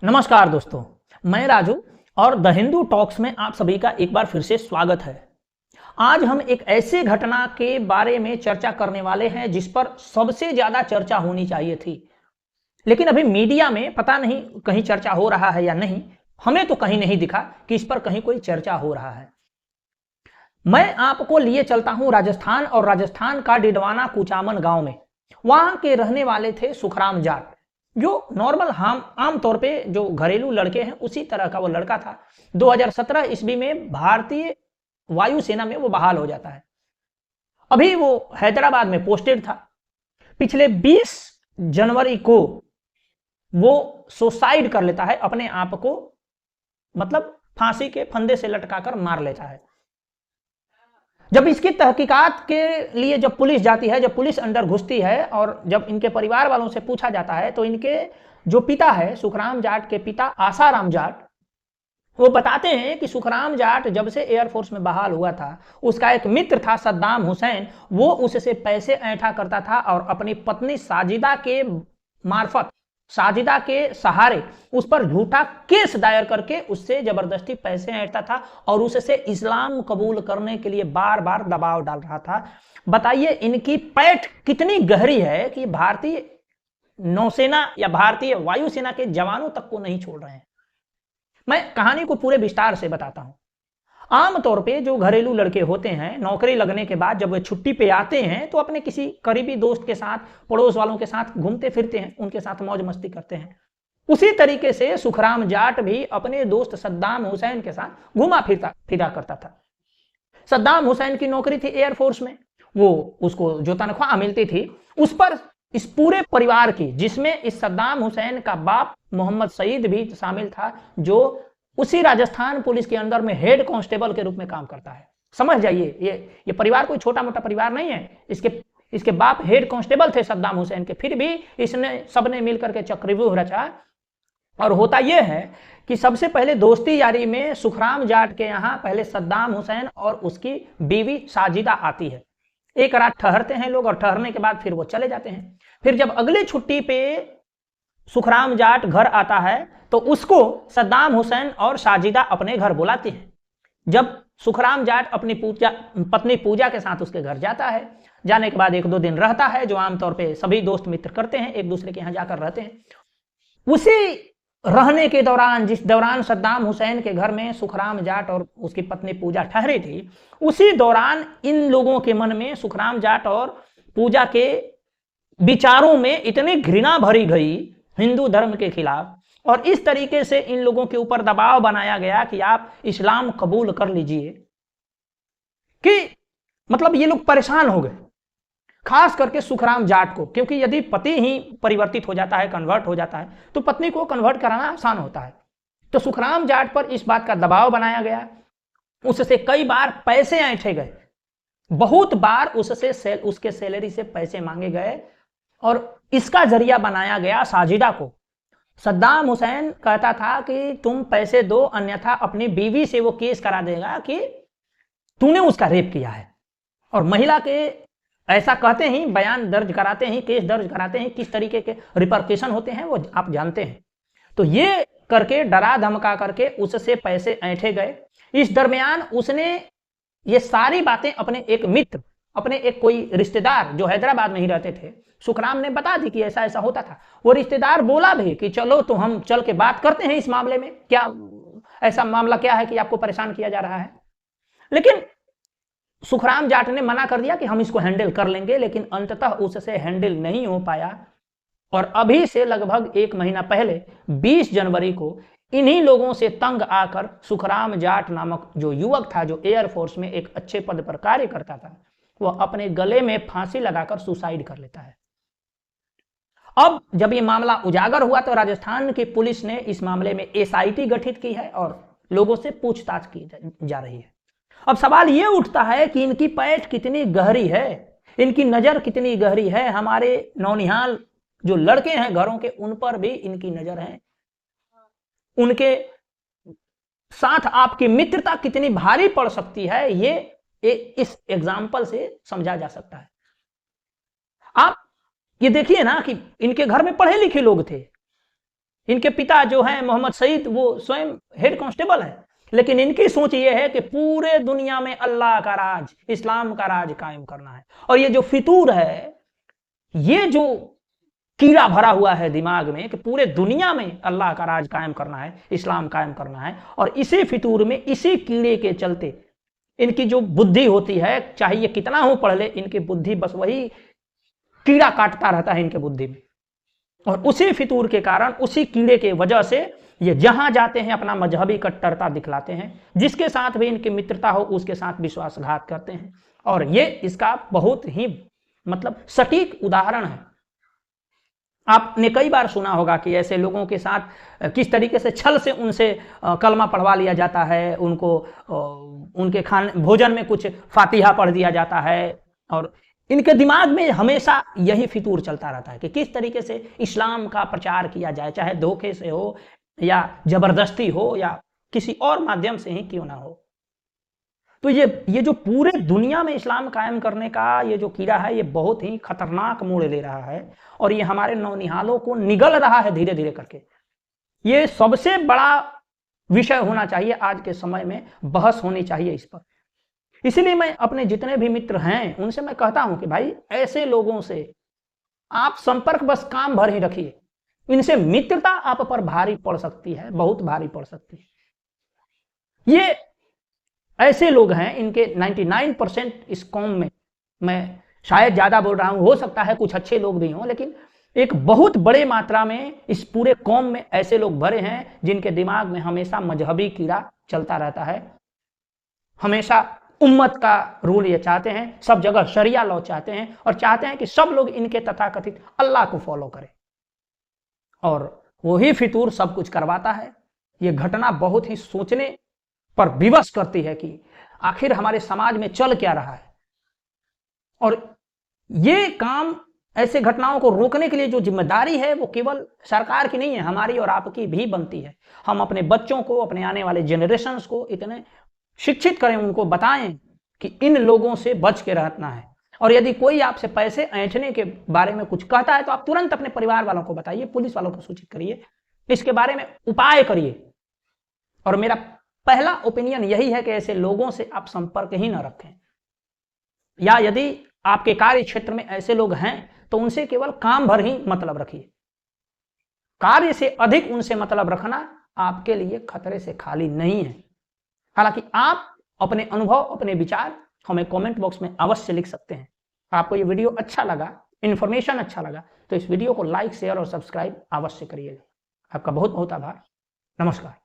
नमस्कार दोस्तों, मैं राजू और द हिंदू टॉक्स में आप सभी का एक बार फिर से स्वागत है। आज हम एक ऐसे घटना के बारे में चर्चा करने वाले हैं जिस पर सबसे ज्यादा चर्चा होनी चाहिए थी, लेकिन अभी मीडिया में पता नहीं कहीं चर्चा हो रहा है या नहीं। हमें तो कहीं नहीं दिखा कि इस पर कहीं कोई चर्चा हो रहा है। मैं आपको लिए चलता हूं राजस्थान, और राजस्थान का डिडवाना कुचामन गांव में। वहां के रहने वाले थे सुखराम जाट, जो नॉर्मल हम आम तौर पे जो घरेलू लड़के हैं उसी तरह का वो लड़का था। 2017 ईस्वी में भारतीय वायुसेना में वो बहाल हो जाता है। अभी वो हैदराबाद में पोस्टेड था। पिछले 20 जनवरी को वो सुसाइड कर लेता है, अपने आप को मतलब फांसी के फंदे से लटकाकर मार लेता है। जब इसकी तहकीकात के लिए जब पुलिस जाती है, जब पुलिस अंदर घुसती है और जब इनके परिवार वालों से पूछा जाता है, तो इनके जो पिता है, सुखराम जाट के पिता आसाराम जाट, वो बताते हैं कि सुखराम जाट जब से एयरफोर्स में बहाल हुआ था, उसका एक मित्र था सद्दाम हुसैन, वो उससे पैसे ऐंठा करता था और अपनी पत्नी साजिदा के मार्फत, साजिदा के सहारे उस पर झूठा केस दायर करके उससे जबरदस्ती पैसे ऐंठता था और उससे इस्लाम कबूल करने के लिए बार बार दबाव डाल रहा था। बताइए इनकी पैठ कितनी गहरी है कि भारतीय नौसेना या भारतीय वायुसेना के जवानों तक को नहीं छोड़ रहे हैं। मैं कहानी को पूरे विस्तार से बताता हूं। आमतौर पे जो घरेलू लड़के होते हैं, नौकरी लगने के बाद जब वे छुट्टी पे आते हैं तो अपने किसी करीबी दोस्त के साथ, पड़ोस वालों के साथ घूमते फिरते हैं, उनके साथ मौज मस्ती करते हैं। उसी तरीके से सुखराम जाट भी अपने दोस्त सद्दाम हुसैन के साथ घुमा फिरा करता था। सद्दाम हुसैन की नौकरी थी एयरफोर्स में, वो उसको जो तनख्वाह मिलती थी उस पर इस पूरे परिवार की, जिसमें इस सद्दाम हुसैन का बाप मोहम्मद सईद भी शामिल था, जो उसी राजस्थान पुलिस के अंदर में हेड कांस्टेबल के रूप में काम करता है। समझ जाइए, ये परिवार कोई छोटा मोटा परिवार नहीं है। इसके बाप हेड कांस्टेबल थे सद्दाम हुसैन के, फिर भी इसने सबने मिलकर के चक्रव्यूह रचा। और होता यह है कि सबसे पहले दोस्ती यारी में सुखराम जाट के यहाँ पहले सद्दाम हुसैन और उसकी बीवी साजिदा आती है। एक रात ठहरते हैं लोग और ठहरने के बाद फिर वो चले जाते हैं। फिर जब अगली छुट्टी पे सुखराम जाट घर आता है तो उसको सद्दाम हुसैन और साजिदा अपने घर बुलाते हैं। जब सुखराम जाट अपनी पत्नी पूजा के साथ उसके घर जाता है, जाने के बाद 1-2 दिन रहता है, जो आमतौर पे सभी दोस्त मित्र करते हैं, एक दूसरे के यहाँ जाकर रहते हैं। उसी रहने के दौरान, जिस दौरान सद्दाम हुसैन के घर में सुखराम जाट और उसकी पत्नी पूजा ठहरी थी, उसी दौरान इन लोगों के मन में सुखराम जाट और पूजा के विचारों में इतनी घृणा भरी गई हिंदू धर्म के खिलाफ, और इस तरीके से इन लोगों के ऊपर दबाव बनाया गया कि आप इस्लाम कबूल कर लीजिए, कि मतलब ये लोग परेशान हो गए, खास करके सुखराम जाट को, क्योंकि यदि पति ही परिवर्तित हो जाता है, कन्वर्ट हो जाता है, तो पत्नी को कन्वर्ट कराना आसान होता है। तो सुखराम जाट पर इस बात का दबाव बनाया गया, उससे कई बार पैसे ऐंठे गए, बहुत बार उसके सैलरी से पैसे मांगे गए, और इसका जरिया बनाया गया साजिदा को। सद्दाम हुसैन कहता था कि तुम पैसे दो, अन्यथा अपनी बीवी से वो केस करा देगा कि तूने उसका रेप किया है। और महिला के ऐसा कहते ही बयान दर्ज कराते ही, केस दर्ज कराते ही, किस तरीके के रिपरकेशन होते हैं वो आप जानते हैं। तो ये करके डरा धमका करके उससे पैसे ऐंठे गए। इस दरमियान उसने ये सारी बातें अपने एक मित्र, अपने एक कोई रिश्तेदार जो हैदराबाद में ही रहते थे, सुखराम ने बता दी कि ऐसा ऐसा होता था। वो रिश्तेदार बोला भी कि चलो तो हम चल के बात करते हैं इस मामले में, क्या ऐसा मामला क्या है कि आपको परेशान किया जा रहा है। लेकिन सुखराम जाट ने मना कर दिया कि हम इसको हैंडल कर लेंगे, लेकिन अंततः उससे हैंडल नहीं हो पाया। और अभी से लगभग 1 महीना पहले 20 जनवरी को इन्हीं लोगों से तंग आकर सुखराम जाट नामक जो युवक था, जो एयरफोर्स में एक अच्छे पद पर कार्य करता था, वह अपने गले में फांसी लगाकर सुसाइड कर लेता है। अब जब ये मामला उजागर हुआ तो राजस्थान की पुलिस ने इस मामले में एसआईटी गठित की है और लोगों से पूछताछ की जा रही है। अब सवाल ये उठता है कि इनकी पैठ कितनी गहरी है, इनकी नजर कितनी गहरी है। हमारे नौनिहाल जो लड़के हैं घरों के, उन पर भी इनकी नजर है। उनके साथ आपकी मित्रता कितनी भारी पड़ सकती है, ये इस एग्जाम्पल से समझा जा सकता है। आप ये देखिए ना कि इनके घर में पढ़े लिखे लोग थे, इनके पिता जो हैं मोहम्मद सईद, वो स्वयं हेड कांस्टेबल है, लेकिन इनकी सोच ये है कि पूरे दुनिया में अल्लाह का राज, इस्लाम का राज कायम करना है। और ये जो फितूर है, ये जो कीड़ा भरा हुआ है दिमाग में कि पूरे दुनिया में अल्लाह का राज कायम करना है, इस्लाम कायम करना है, और इसी फितूर में, इसी कीड़े के चलते इनकी जो बुद्धि होती है, चाहे ये कितना हो पढ़ ले, इनकी बुद्धि बस वही कीड़ा काटता रहता है इनके बुद्धि में। और उसी फितूर के कारण, उसी कीड़े के वजह से ये जहां जाते हैं अपना मजहबी कट्टरता दिखलाते हैं, जिसके साथ भी इनकी मित्रता हो उसके साथ विश्वासघात करते हैं। और ये इसका बहुत ही मतलब सटीक उदाहरण है। आपने कई बार सुना होगा कि ऐसे लोगों के साथ किस तरीके से छल से उनसे कलमा पढ़वा लिया जाता है, उनको उनके भोजन में कुछ फातिहा पढ़ दिया जाता है, और इनके दिमाग में हमेशा यही फितूर चलता रहता है कि किस तरीके से इस्लाम का प्रचार किया जाए, चाहे धोखे से हो या जबरदस्ती हो या किसी और माध्यम से ही क्यों ना हो। तो ये जो पूरे दुनिया में इस्लाम कायम करने का ये जो कीड़ा है, ये बहुत ही खतरनाक मोड़ ले रहा है, और ये हमारे नौनिहालों को निगल रहा है धीरे धीरे करके। ये सबसे बड़ा विषय होना चाहिए आज के समय में, बहस होनी चाहिए इस पर। इसलिए मैं अपने जितने भी मित्र हैं उनसे मैं कहता हूं कि भाई, ऐसे लोगों से आप संपर्क बस काम भर ही रखिए, इनसे मित्रता आप पर भारी पड़ सकती है, बहुत भारी पड़ सकती है। ये ऐसे लोग हैं, इनके 99% इस कौम में, मैं शायद ज्यादा बोल रहा हूं, हो सकता है कुछ अच्छे लोग भी हों, लेकिन एक बहुत बड़े मात्रा में इस पूरे कौम में ऐसे लोग भरे हैं जिनके दिमाग में हमेशा मजहबी कीड़ा चलता रहता है, हमेशा उम्मत का रूल ये चाहते हैं, सब जगह शरिया लॉ चाहते हैं, और चाहते हैं कि सब लोग इनके तथाकथित अल्लाह को फॉलो करें, और वही फितूर सब कुछ करवाता है। ये घटना बहुत ही सोचने पर विवश करती है कि आखिर हमारे समाज में चल क्या रहा है। और ये काम, ऐसे घटनाओं को रोकने के लिए जो जिम्मेदारी है वो केवल सरकार की नहीं है, हमारी और आपकी भी बनती है। हम अपने बच्चों को, अपने आने वाले जनरेशन्स को इतने शिक्षित करें, उनको बताएं कि इन लोगों से बच के रहना है। और यदि कोई आपसे पैसे ऐंठने के बारे में कुछ कहता है तो आप तुरंत अपने परिवार वालों को बताइए, पुलिस वालों को सूचित करिए, इसके बारे में उपाय करिए। और मेरा पहला ओपिनियन यही है कि ऐसे लोगों से आप संपर्क ही न रखें, या यदि आपके कार्य क्षेत्र में ऐसे लोग हैं तो उनसे केवल काम भर ही मतलब रखिए। कार्य से अधिक उनसे मतलब रखना आपके लिए खतरे से खाली नहीं है। हालांकि आप अपने अनुभव, अपने विचार हमें कमेंट बॉक्स में अवश्य लिख सकते हैं। आपको ये वीडियो अच्छा लगा, इन्फॉर्मेशन अच्छा लगा, तो इस वीडियो को लाइक, शेयर और सब्सक्राइब अवश्य करिएगा। आपका बहुत बहुत आभार। नमस्कार।